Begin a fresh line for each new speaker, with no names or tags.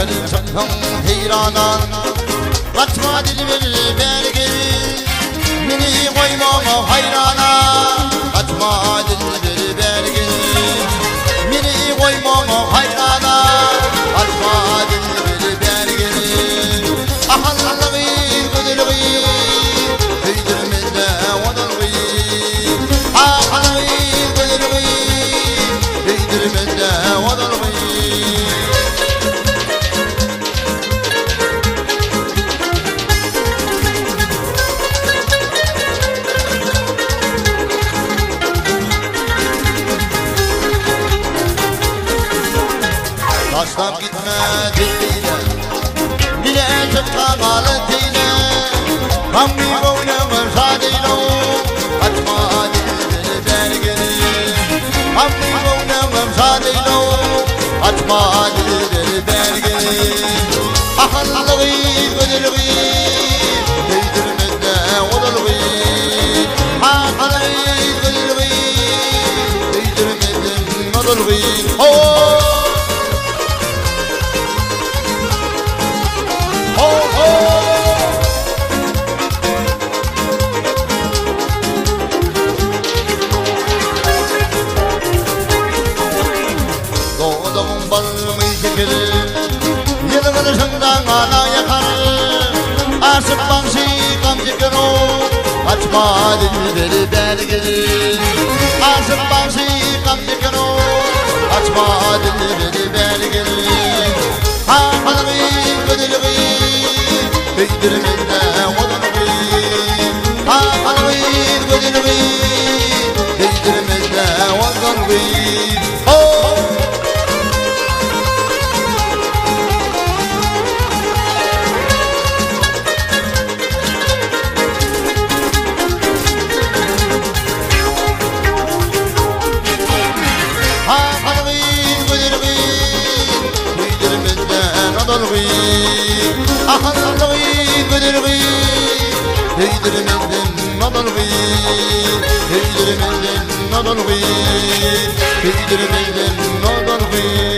yakın çıktım heyranan. Kaçma dilbir belgeli, beni koymama hayrana. Kaçma dilbir belgeli, beni koymama hayrana. Kaçma dilbir belgeli, ahallığı güdülüğü heydirmede odalgı. Ahallığı güdülüğü heydirmede odalgı. Taşlap gitme dediyle, bile çıkamalı değil. Kambi boynumuz sadeylo, kaçma dilbir belgeli. Kambi boynumuz sadeylo, kaçma dilbir belgeli. Ahallığı güdülüğü heydirmede odalgı. Ahallığı güdülüğü heydirmede odalgı. Doğduğum balımı çekilir, yılgın şundan ana yakar. Aşık banşı kamcıkır o, kaçma dilbir belgeli. Aşık banşı kamcıkır o, kaçma dilbir belgeli. Ahallığı güdülüğü heydirmede odalgı. Ahallığı güdülüğü heydirmede odalgı. Ahallığı güdülüğü heydirmeden odalgı. Heydirmeden odalgı. Heydirmeden odalgı.